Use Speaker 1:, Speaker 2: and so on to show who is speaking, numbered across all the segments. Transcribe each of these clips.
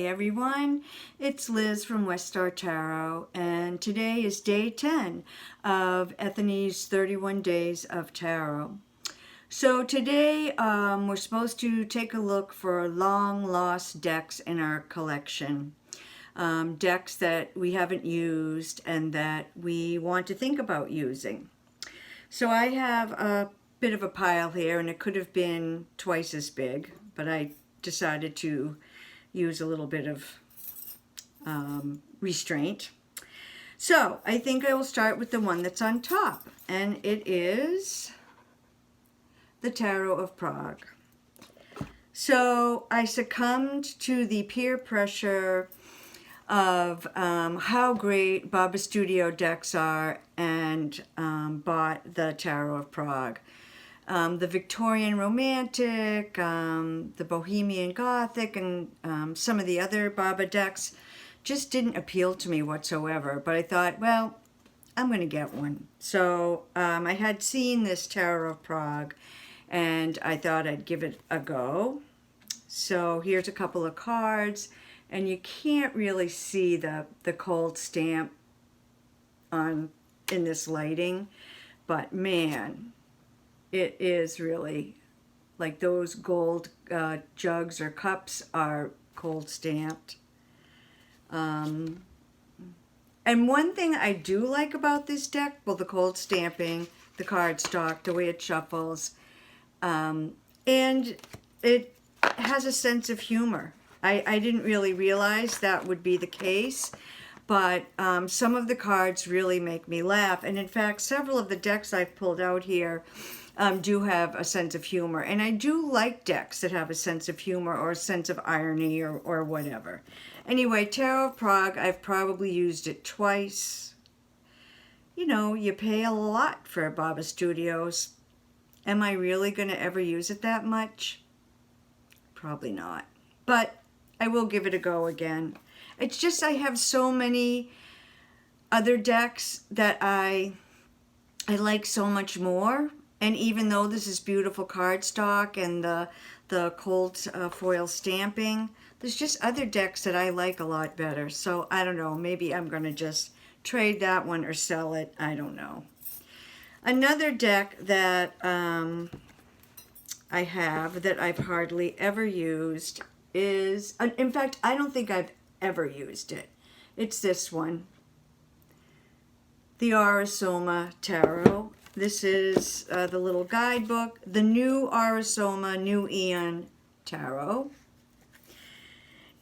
Speaker 1: Hey everyone, it's Liz from West Star Tarot, and today is day 10 of Ethany's 31 Days of Tarot. So today we're supposed to take a look for long lost decks in our collection. Decks that we haven't used and that we want to think about using. So I have a bit of a pile here, and it could have been twice as big, but I decided to use a little bit of restraint. So I think I will start with the one that's on top, and it is the Tarot of Prague. So I succumbed to the peer pressure of how great Baba Studio decks are and bought the Tarot of Prague. The Victorian Romantic, the Bohemian Gothic, and some of the other Baba decks just didn't appeal to me whatsoever. But I thought, well, I'm going to get one. So I had seen this Tarot of Prague, and I thought I'd give it a go. So here's a couple of cards, and you can't really see the cold stamp in this lighting, but man, it is really like those gold jugs or cups are cold stamped. And one thing I do like about this deck, well, the cold stamping, the cardstock, the way it shuffles, and it has a sense of humor. I didn't really realize that would be the case, but some of the cards really make me laugh. And in fact, several of the decks I've pulled out here do have a sense of humor. And I do like decks that have a sense of humor or a sense of irony or whatever. Anyway, Tarot of Prague, I've probably used it twice. You know, you pay a lot for Baba Studios. Am I really going to ever use it that much? Probably not. But I will give it a go again. It's just I have so many other decks that I like so much more. And even though this is beautiful cardstock and the cold foil stamping, there's just other decks that I like a lot better. So I don't know, maybe I'm going to just trade that one or sell it. I don't know. Another deck that I have that I've hardly ever used is, in fact, I don't think I've ever used it. It's this one, the Soma Tarot. This is the little guidebook, the new Soma New Eon Tarot.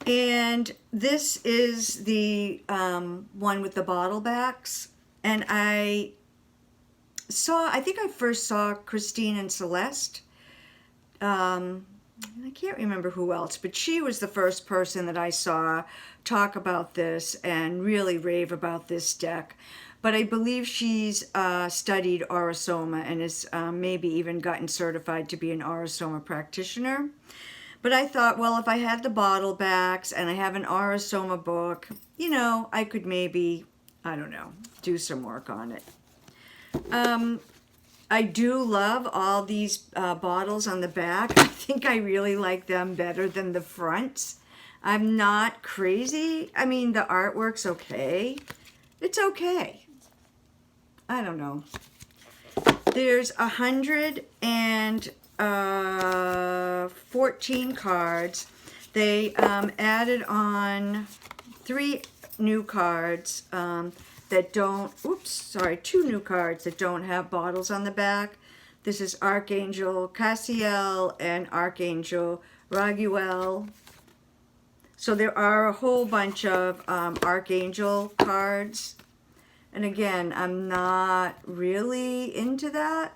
Speaker 1: And this is the one with the bottle backs. And I think I first saw Christine and Celeste. I can't remember who else, but she was the first person that I saw talk about this and really rave about this deck. But I believe she's studied Soma and has maybe even gotten certified to be an Soma practitioner. But I thought, well, if I had the bottle backs and I have an Soma book, you know, I could maybe, I don't know, do some work on it. I do love all these bottles on the back. I think I really like them better than the fronts. I'm not crazy. I mean, the artwork's okay. It's okay. I don't know. There's 114 cards. They added on 3 new cards that don't, two new cards that don't have bottles on the back. This is Archangel Cassiel and Archangel Raguel. So there are a whole bunch of Archangel cards. And again, I'm not really into that.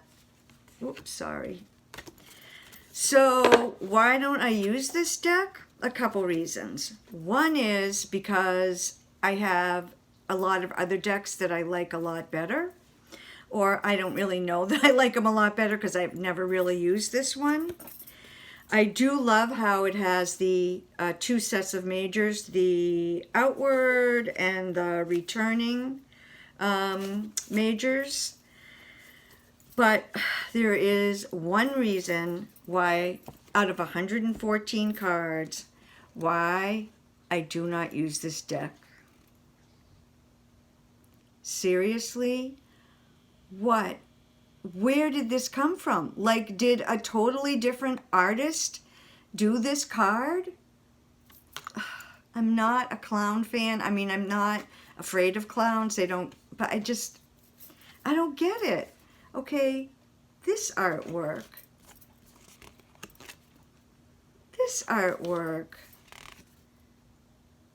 Speaker 1: So why don't I use this deck? A couple reasons. One is because I have a lot of other decks that I like a lot better. Or I don't really know that I like them a lot better because I've never really used this one. I do love how it has the 2 sets of majors, the outward and the returning majors. But there is one reason why, out of 114 cards, why I do not use this deck. Seriously? What? Where did this come from? Like, did a totally different artist do this card? I'm not a clown fan. I mean, I'm not afraid of clowns. But I don't get it. Okay, this artwork. This artwork.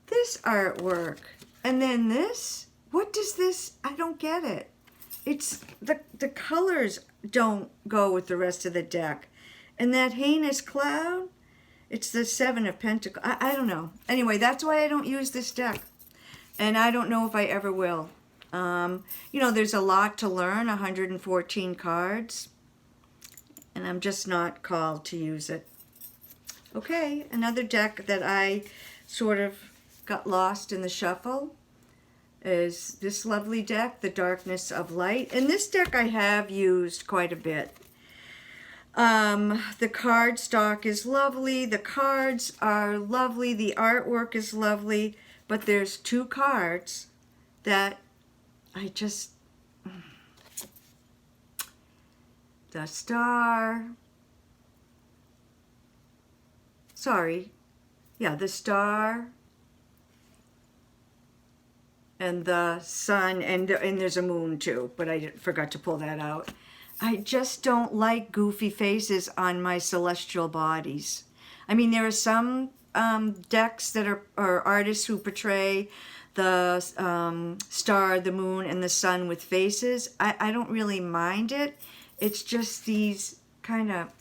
Speaker 1: This artwork. And then this? What does this? I don't get it. It's the colors don't go with the rest of the deck. And that heinous cloud, it's the Seven of Pentacles. I don't know. Anyway, that's why I don't use this deck. And I don't know if I ever will. You know, there's a lot to learn, 114 cards. And I'm just not called to use it. Okay, another deck that I sort of got lost in the shuffle is this lovely deck, The Darkness of Light. And this deck I have used quite a bit. The card stock is lovely. The cards are lovely. The artwork is lovely. But there's two cards that I just... The Star... Sorry. Yeah, the Star... and the Sun, and there's a Moon too, but I forgot to pull that out. I just don't like goofy faces on my celestial bodies. I mean, there are some decks that are artists who portray the Star, the Moon, and the Sun with faces. I don't really mind it. It's just these kind of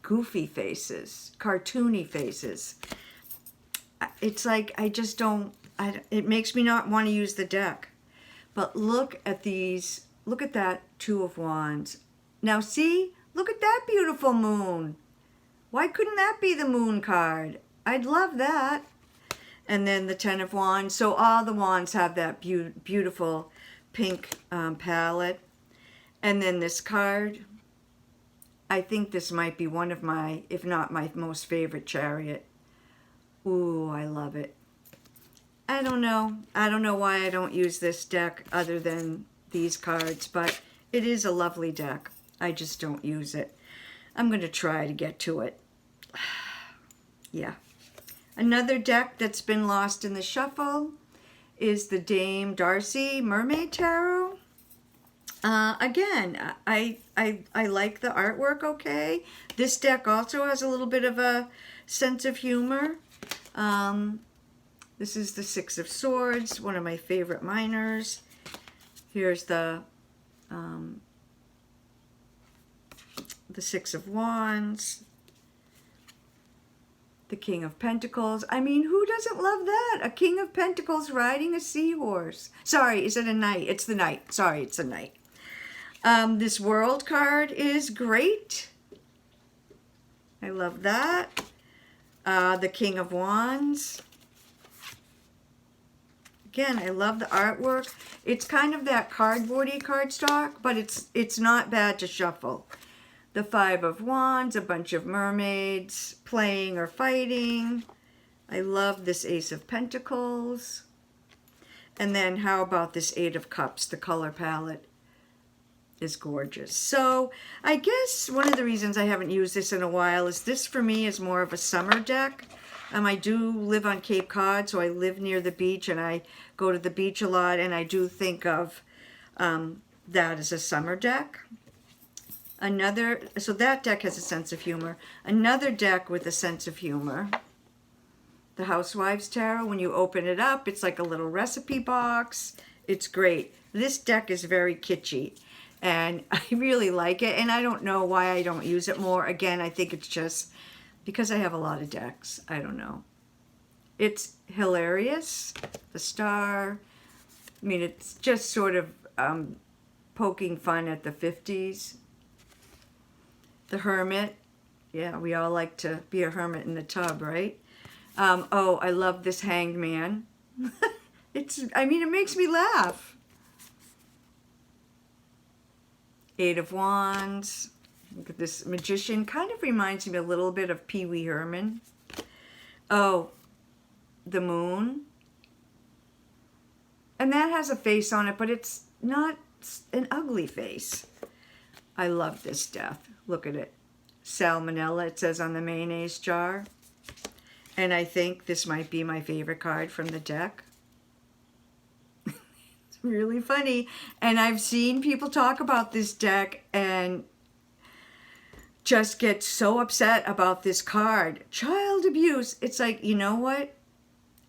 Speaker 1: goofy faces, cartoony faces. It's like I just don't... it makes me not want to use the deck. But look at these. Look at that Two of Wands. Now see? Look at that beautiful moon. Why couldn't that be the Moon card? I'd love that. And then the Ten of Wands. So all the wands have that beautiful pink palette. And then this card. I think this might be one of my, if not my most favorite, Chariot. Ooh, I love it. I don't know. I don't know why I don't use this deck other than these cards, but it is a lovely deck. I just don't use it. I'm going to try to get to it. Yeah. Another deck that's been lost in the shuffle is the Dame Darcy Mermaid Tarot. Again, I like the artwork okay. This deck also has a little bit of a sense of humor. This is the Six of Swords, one of my favorite minors. Here's the Six of Wands, the King of Pentacles. I mean, who doesn't love that? A King of Pentacles riding a seahorse. Sorry, is it a knight? It's the knight. Sorry, it's a knight. This World card is great. I love that. The King of Wands. Again, I love the artwork. It's kind of that cardboardy cardstock, but it's not bad to shuffle. The Five of Wands, a bunch of mermaids playing or fighting. I love this Ace of Pentacles. And then how about this Eight of Cups? The color palette is gorgeous. So I guess one of the reasons I haven't used this in a while is this for me is more of a summer deck. I do live on Cape Cod, so I live near the beach, and I go to the beach a lot, and I do think of that as a summer deck. So that deck has a sense of humor. Another deck with a sense of humor, the Housewives Tarot. When you open it up, it's like a little recipe box. It's great. This deck is very kitschy, and I really like it, and I don't know why I don't use it more. Again, I think it's just because I have a lot of decks. I don't know. It's hilarious. The Star. I mean, it's just sort of poking fun at the 50s. The Hermit. Yeah, we all like to be a hermit in the tub, right? Oh, I love this Hanged Man. I mean, it makes me laugh. Eight of Wands. Look at this Magician. Kind of reminds me a little bit of Pee Wee Herman. Oh, the moon. And that has a face on it, but it's not an ugly face. I love this deck. Look at it. Salmonella, it says on the mayonnaise jar. And I think this might be my favorite card from the deck. It's really funny. And I've seen people talk about this deck and just get so upset about this card. Child abuse. It's like, you know what?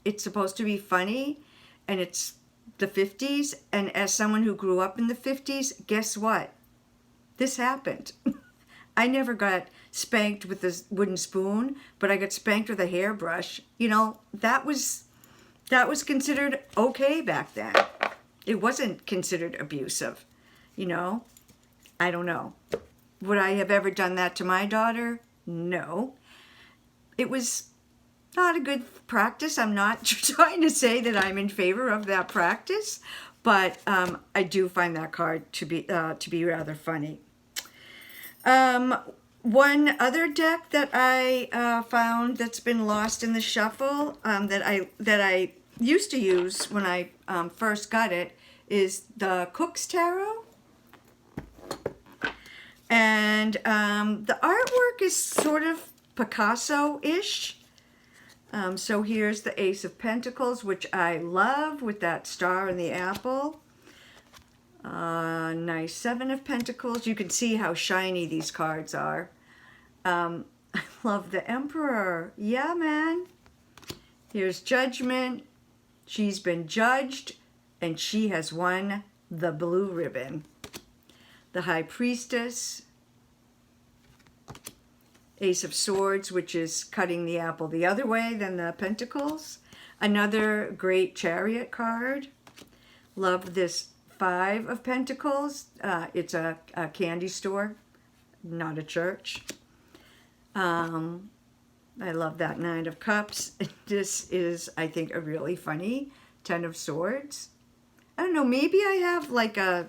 Speaker 1: It's supposed to be funny, and it's the 50s. And as someone who grew up in the 50s, guess what? This happened. I never got spanked with a wooden spoon, but I got spanked with a hairbrush. You know, that was considered okay back then. It wasn't considered abusive, you know? I don't know. Would I have ever done that to my daughter? No. It was not a good practice. I'm not trying to say that I'm in favor of that practice, but I do find that card to be rather funny. One other deck that I found that's been lost in the shuffle that I used to use when I first got it is the Kochs Tarot. And the artwork is sort of Picasso-ish. So here's the Ace of Pentacles, which I love with that star and the apple. Nice Seven of Pentacles. You can see how shiny these cards are. I love the Emperor. Yeah, man. Here's Judgment. She's been judged, and she has won the blue ribbon. The High Priestess. Ace of Swords, which is cutting the apple the other way than the Pentacles. Another great Chariot card. Love this Five of Pentacles. It's a candy store, not a church. I love that Nine of Cups. This is, I think, a really funny Ten of Swords. I don't know, maybe I have like a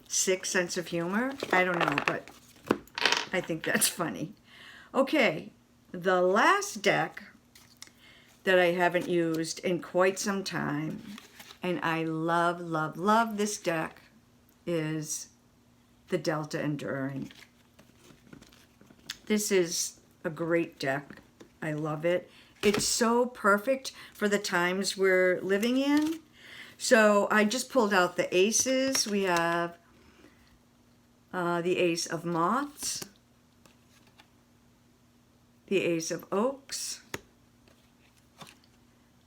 Speaker 1: sick sense of humor. I don't know, but I think that's funny. Okay, the last deck that I haven't used in quite some time, and I love, love, love this deck, is the Delta Enduring. This is a great deck. I love it. It's so perfect for the times we're living in. So I just pulled out the aces. We have the Ace of Moths, the Ace of Oaks,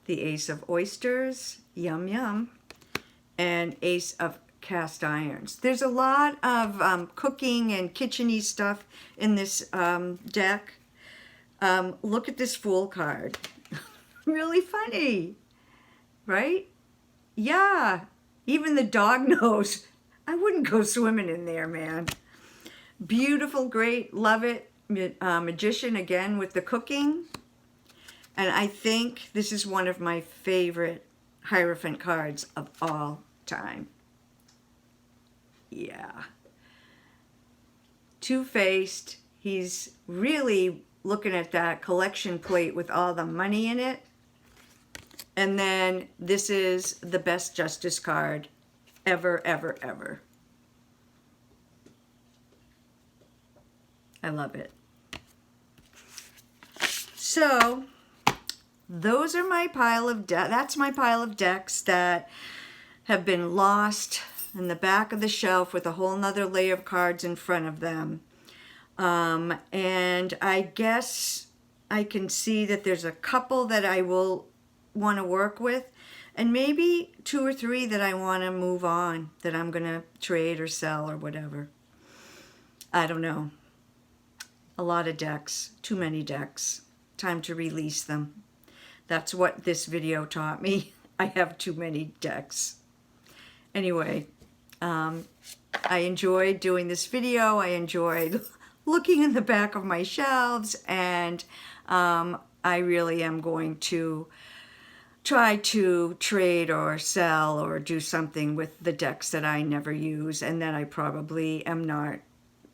Speaker 1: the Ace of Oysters, yum yum, and Ace of Cast Irons. There's a lot of cooking and kitchen-y stuff in this deck. Look at this Fool card. Really funny, right? Yeah, even the dog knows. I wouldn't go swimming in there, man. Beautiful, great, love it. Magician again with the cooking. And I think this is one of my favorite Hierophant cards of all time. Yeah. Two-faced. He's really looking at that collection plate with all the money in it. And then this is the best Justice card ever, ever, ever. I love it. So those are my pile of decks. That's my pile of decks that have been lost in the back of the shelf with a whole nother layer of cards in front of them. And I guess I can see that there's a couple that I will want to work with, and maybe 2 or 3 that I want to move on, that I'm going to trade or sell or whatever. I don't know. A lot of decks, too many decks. Time to release them. That's what this video taught me. I have too many decks. Anyway, I enjoyed doing this video. I enjoyed looking in the back of my shelves, and I really am going to try to trade or sell or do something with the decks that I never use and that I probably am not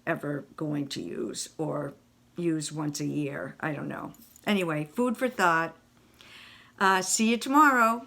Speaker 1: ever going to use or use once a year. I don't know. Anyway, food for thought. See you tomorrow.